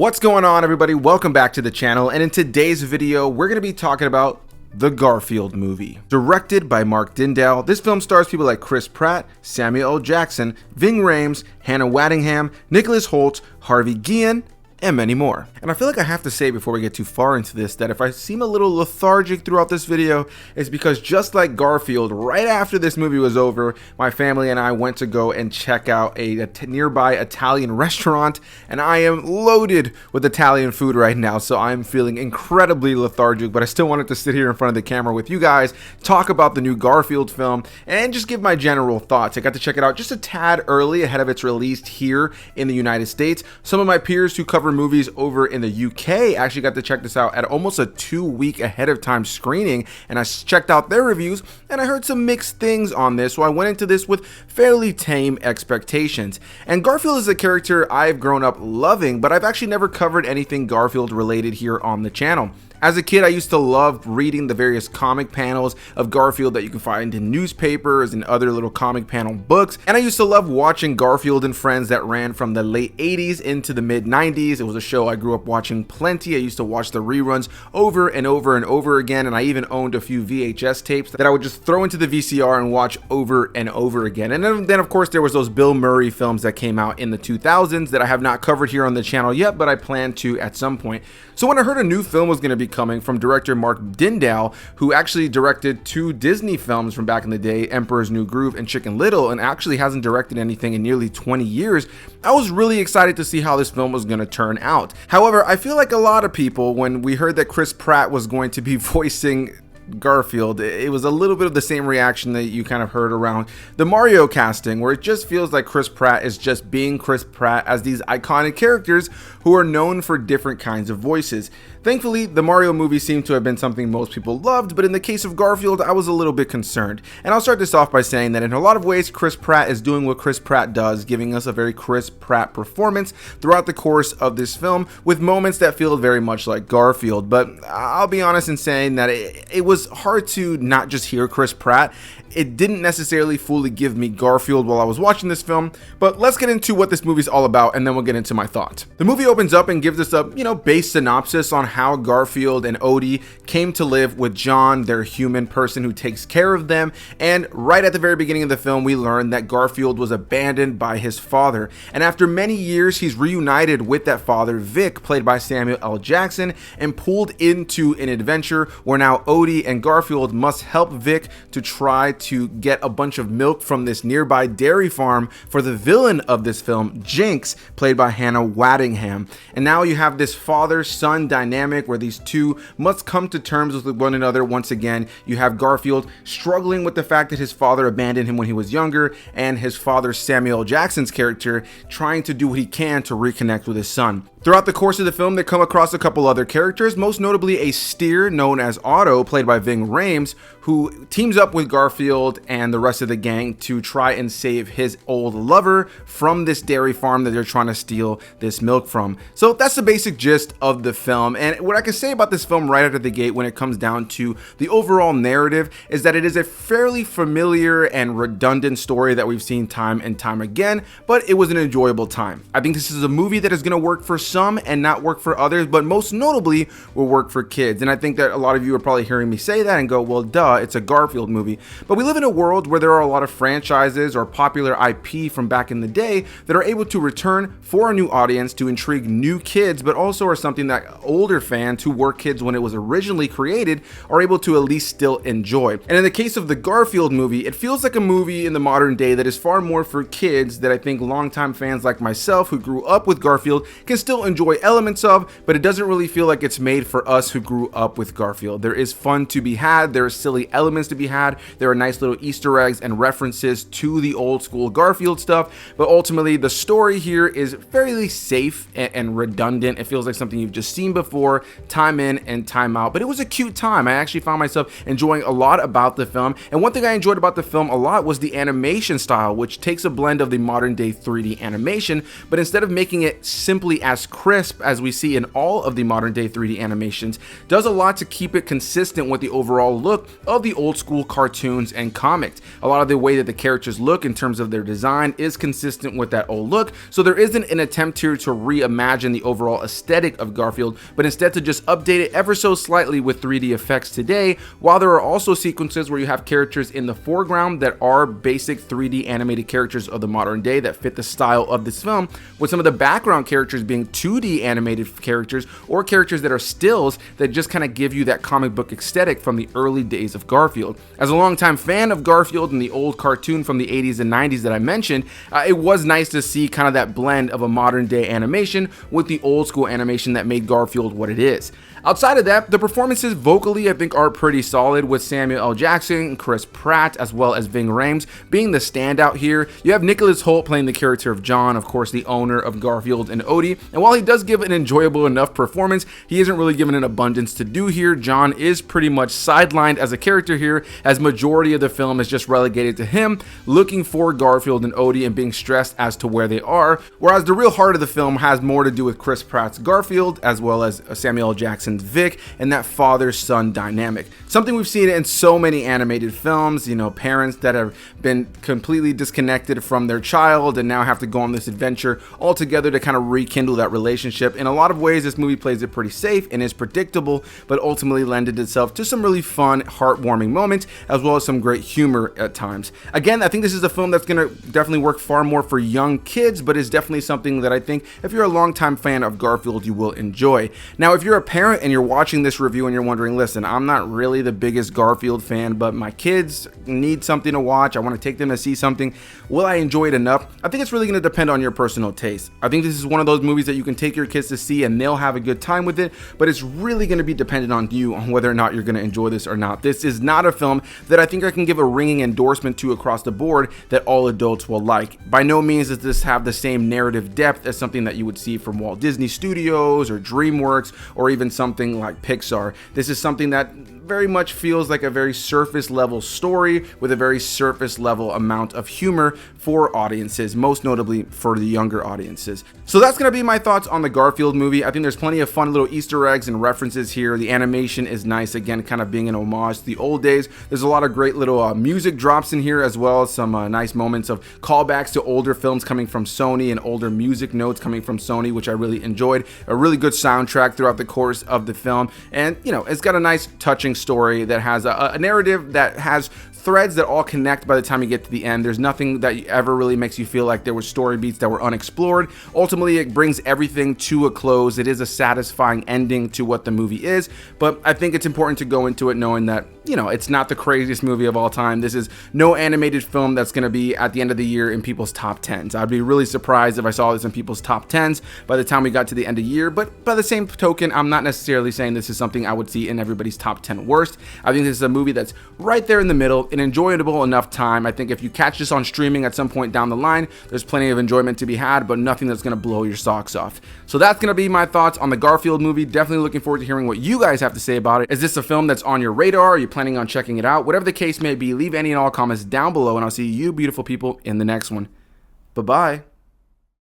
What's going on, everybody? Welcome back to the channel, and in today's video we're going to be talking about the Garfield movie. Directed by Mark Dindal, this film stars people like Chris Pratt, Samuel L. Jackson, Ving Rhames, Hannah Waddingham, Nicholas Hoult, Harvey Guillen, and many more. And I feel like I have to say before we get too far into this that if I seem a little lethargic throughout this video, it's because just like Garfield, right after this movie was over, my family and I went to go and check out a nearby Italian restaurant, and I am loaded with Italian food right now, so I'm feeling incredibly lethargic, but I still wanted to sit here in front of the camera with you guys, talk about the new Garfield film, and just give my general thoughts. I got to check it out just a tad early ahead of its release here in the United States. Some of my peers who cover movies over in the UK actually got to check this out at almost a 2-week ahead of time screening, and I checked out their reviews and I heard some mixed things on this, so I went into this with fairly tame expectations. And Garfield is a character I've grown up loving, but I've actually never covered anything Garfield related here on the channel. As a kid, I used to love reading the various comic panels of Garfield that you can find in newspapers and other little comic panel books. And I used to love watching Garfield and Friends that ran from the late 80s into the mid 90s. It was a show I grew up watching plenty. I used to watch the reruns over and over and over again. And I even owned a few VHS tapes that I would just throw into the VCR and watch over and over again. And then of course, there was those Bill Murray films that came out in the 2000s that I have not covered here on the channel yet, but I plan to at some point. So when I heard a new film was going to be coming from director Mark Dindal, who actually directed 2 Disney films from back in the day, Emperor's New Groove and Chicken Little, and actually hasn't directed anything in nearly 20 years, I was really excited to see how this film was going to turn out. However, I feel like a lot of people, when we heard that Chris Pratt was going to be voicing Garfield, it was a little bit of the same reaction that you kind of heard around the Mario casting, where it just feels like Chris Pratt is just being Chris Pratt as these iconic characters who are known for different kinds of voices. Thankfully, the Mario movie seemed to have been something most people loved, but in the case of Garfield, I was a little bit concerned. And I'll start this off by saying that in a lot of ways, Chris Pratt is doing what Chris Pratt does, giving us a very Chris Pratt performance throughout the course of this film, with moments that feel very much like Garfield. But I'll be honest in saying that it was hard to not just hear Chris Pratt. It didn't necessarily fully give me Garfield while I was watching this film, but let's get into what this movie's all about, and then we'll get into my thoughts. The movie opens up and gives us a, base synopsis on how Garfield and Odie came to live with John, their human person who takes care of them, and right at the very beginning of the film, we learn that Garfield was abandoned by his father, and after many years, he's reunited with that father, Vic, played by Samuel L. Jackson, and pulled into an adventure where now Odie and Garfield must help Vic to try to get a bunch of milk from this nearby dairy farm for the villain of this film, Jinx, played by Hannah Waddingham. And now you have this father-son dynamic where these two must come to terms with one another once again. You have Garfield struggling with the fact that his father abandoned him when he was younger, and his father, Samuel L. Jackson's character, trying to do what he can to reconnect with his son. Throughout the course of the film, they come across a couple other characters, most notably a steer known as Otto, played by Ving Rhames, who teams up with Garfield and the rest of the gang to try and save his old lover from this dairy farm that they're trying to steal this milk from. So that's the basic gist of the film, and what I can say about this film right out of the gate when it comes down to the overall narrative is that it is a fairly familiar and redundant story that we've seen time and time again, but it was an enjoyable time. I think this is a movie that is going to work for some and not work for others, but most notably will work for kids. And I think that a lot of you are probably hearing me say that and go, well, duh, it's a Garfield movie. But we live in a world where there are a lot of franchises or popular IP from back in the day that are able to return for a new audience to intrigue new kids, but also are something that older fans who were kids when it was originally created are able to at least still enjoy. And in the case of the Garfield movie, it feels like a movie in the modern day that is far more for kids that I think longtime fans like myself who grew up with Garfield can still enjoy elements of, but it doesn't really feel like it's made for us who grew up with Garfield. There is fun to be had, there are silly elements to be had, there are nice little Easter eggs and references to the old school Garfield stuff, but ultimately the story here is fairly safe and redundant. It feels like something you've just seen before, time in and time out, but it was a cute time. I actually found myself enjoying a lot about the film, and one thing I enjoyed about the film a lot was the animation style, which takes a blend of the modern day 3D animation, but instead of making it simply as crisp as we see in all of the modern day 3D animations, does a lot to keep it consistent with the overall look of the old school cartoons and comics. A lot of the way that the characters look in terms of their design is consistent with that old look, so there isn't an attempt here to reimagine the overall aesthetic of Garfield, but instead to just update it ever so slightly with 3D effects today, while there are also sequences where you have characters in the foreground that are basic 3D animated characters of the modern day that fit the style of this film, with some of the background characters being 2D animated characters or characters that are stills that just kind of give you that comic book aesthetic from the early days of Garfield. As a longtime fan of Garfield and the old cartoon from the 80s and 90s that I mentioned, it was nice to see kind of that blend of a modern day animation with the old school animation that made Garfield what it is. Outside of that, the performances vocally I think are pretty solid, with Samuel L. Jackson and Chris Pratt as well as Ving Rhames being the standout here. You have Nicholas Hoult playing the character of John, of course the owner of Garfield and Odie, and while he does give an enjoyable enough performance, he isn't really given an abundance to do here. John is pretty much sidelined as a character here, as majority of the film is just relegated to him looking for Garfield and Odie and being stressed as to where they are, whereas the real heart of the film has more to do with Chris Pratt's Garfield as well as Samuel L. Jackson's Vic and that father-son dynamic. Something we've seen in so many animated films, you know, parents that have been completely disconnected from their child and now have to go on this adventure all together to kind of rekindle that relationship. In a lot of ways, this movie plays it pretty safe and is predictable, but ultimately lended itself to some really fun, heartwarming moments, as well as some great humor at times. Again, I think this is a film that's going to definitely work far more for young kids, but is definitely something that I think if you're a longtime fan of Garfield, you will enjoy. Now, if you're a parent and you're watching this review and you're wondering, listen, I'm not really the biggest Garfield fan, but my kids need something to watch, I want to take them to see something, will I enjoy it enough? I think it's really going to depend on your personal taste. I think this is one of those movies that you can take your kids to see and they'll have a good time with it, but it's really going to be dependent on you on whether or not you're going to enjoy this or not. This is not a film that I think I can give a ringing endorsement to across the board that all adults will like. By no means does this have the same narrative depth as something that you would see from Walt Disney Studios or DreamWorks or even something like Pixar. This is something that very much feels like a very surface level story with a very surface level amount of humor for audiences, most notably for the younger audiences. So that's going to be my thoughts on the Garfield movie. I think there's plenty of fun little Easter eggs and references here. The animation is nice, again, kind of being an homage to the old days. There's a lot of great little music drops in here, as well as some nice moments of callbacks to older films coming from Sony and older music notes coming from Sony, which I really enjoyed. A really good soundtrack throughout the course of the film, and you know, it's got a nice touching story that has a narrative that has threads that all connect by the time you get to the end. There's nothing that ever really makes you feel like there were story beats that were unexplored. Ultimately, it brings everything to a close. It is a satisfying ending to what the movie is, but I think it's important to go into it knowing that, you know, it's not the craziest movie of all time. This is no animated film that's going to be at the end of the year in people's top 10s. I'd be really surprised if I saw this in people's top 10s by the time we got to the end of the year, but by the same token, I'm not necessarily saying this is something I would see in everybody's top 10 worst. I think this is a movie that's right there in the middle, an enjoyable enough time. I think if you catch this on streaming at some point down the line, there's plenty of enjoyment to be had, but nothing that's going to blow your socks off. So that's going to be my thoughts on the Garfield movie. Definitely looking forward to hearing what you guys have to say about it. Is this a film that's on your radar? Are you planning on checking it out? Whatever the case may be, leave any and all comments down below, and I'll see you beautiful people in the next one. Bye-bye.